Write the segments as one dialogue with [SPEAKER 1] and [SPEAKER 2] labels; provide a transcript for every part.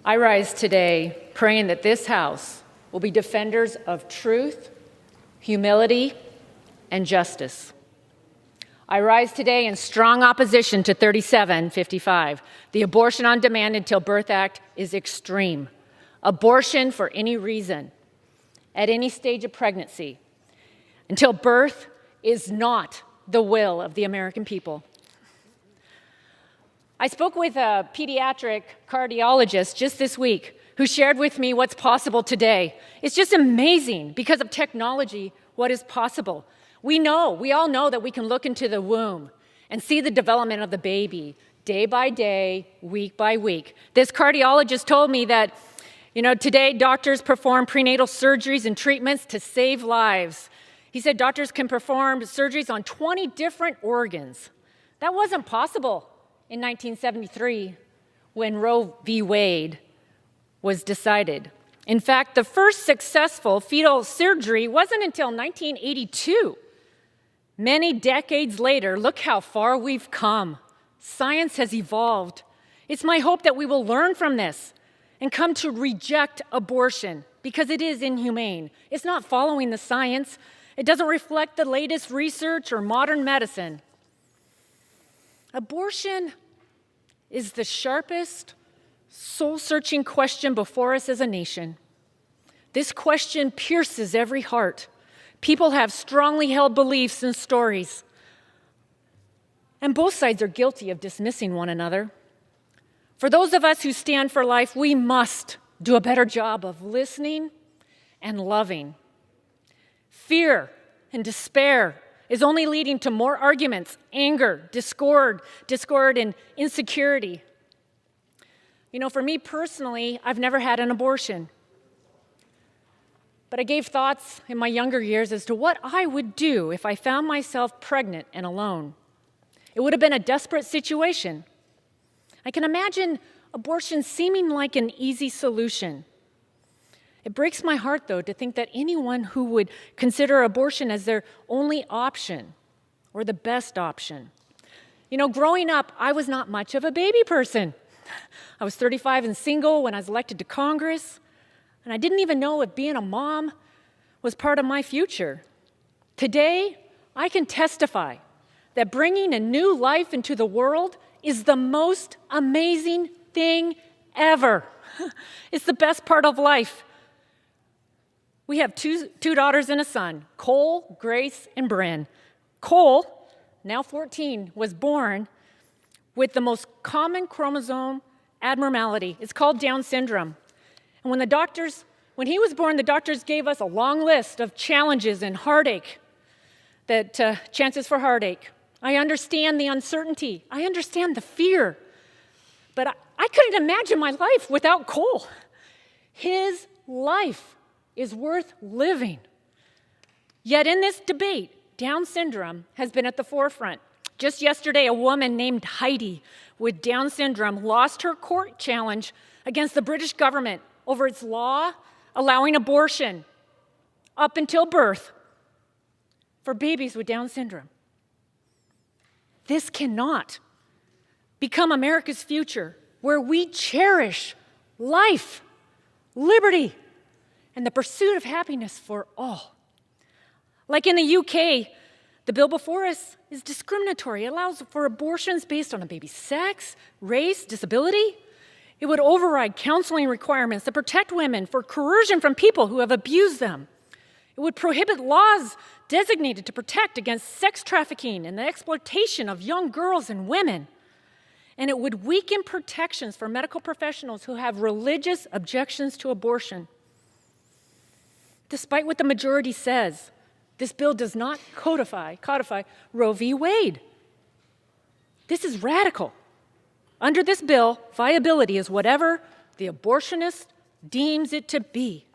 [SPEAKER 1] I rise today praying that this House will be defenders of truth, humility, and justice. I rise today in strong opposition to 3755. The Abortion on Demand Until Birth Act is extreme. Abortion for any reason, at any stage of pregnancy, until birth is not the will of the American people. I spoke with a pediatric cardiologist just this week who shared with me what's possible today. It's just amazing because of technology what is possible. We all know that we can look into the womb and see the development of the baby day by day, week by week. This cardiologist told me that, today doctors perform prenatal surgeries and treatments to save lives. He said doctors can perform surgeries on 20 different organs. That wasn't possible in 1973 when Roe v. Wade was decided. In fact, the first successful fetal surgery wasn't until 1982. Many decades later, look how far we've come. Science has evolved. It's my hope that we will learn from this and come to reject abortion because it is inhumane. It's not following the science. It doesn't reflect the latest research or modern medicine. Abortion is the sharpest, soul-searching question before us as a nation. This question pierces every heart. People have strongly held beliefs and stories, and both sides are guilty of dismissing one another. For those of us who stand for life, we must do a better job of listening and loving. Fear and despair is only leading to more arguments, anger, discord, and insecurity. For me personally, I've never had an abortion. But I gave thoughts in my younger years as to what I would do if I found myself pregnant and alone. It would have been a desperate situation. I can imagine abortion seeming like an easy solution. It breaks my heart, though, to think that anyone who would consider abortion as their only option or the best option. Growing up, I was not much of a baby person. I was 35 and single when I was elected to Congress, and I didn't even know if being a mom was part of my future. Today, I can testify that bringing a new life into the world is the most amazing thing ever. It's the best part of life. We have two daughters and a son, Cole, Grace, and Bryn. Cole, now 14, was born with the most common chromosome abnormality. It's called Down syndrome. And when he was born, the doctors gave us a long list of challenges and chances for heartache. I understand the uncertainty. I understand the fear. But I couldn't imagine my life without Cole. His life is worth living. Yet in this debate, Down syndrome has been at the forefront. Just yesterday, a woman named Heidi with Down syndrome lost her court challenge against the British government over its law allowing abortion up until birth for babies with Down syndrome. This cannot become America's future, where we cherish life, liberty, and the pursuit of happiness for all. Like in the UK, the bill before us is discriminatory. It allows for abortions based on a baby's sex, race, disability. It would override counseling requirements that protect women for coercion from people who have abused them. It would prohibit laws designated to protect against sex trafficking and the exploitation of young girls and women. And it would weaken protections for medical professionals who have religious objections to abortion. Despite what the majority says, this bill does not codify Roe v. Wade. This is radical. Under this bill, viability is whatever the abortionist deems it to be.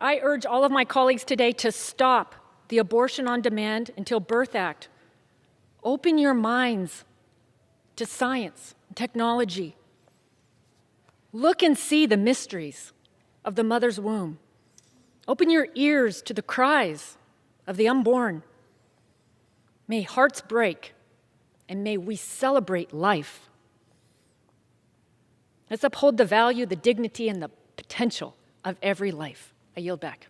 [SPEAKER 1] I urge all of my colleagues today to stop the Abortion on Demand Until Birth Act. Open your minds to science and technology. Look and see the mysteries of the mother's womb. Open your ears to the cries of the unborn. May hearts break, and may we celebrate life. Let's uphold the value, the dignity, and the potential of every life. I yield back.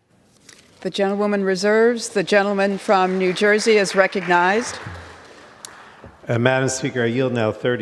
[SPEAKER 2] The gentlewoman reserves. The gentleman from New Jersey is recognized.
[SPEAKER 3] Madam Speaker, I yield now 30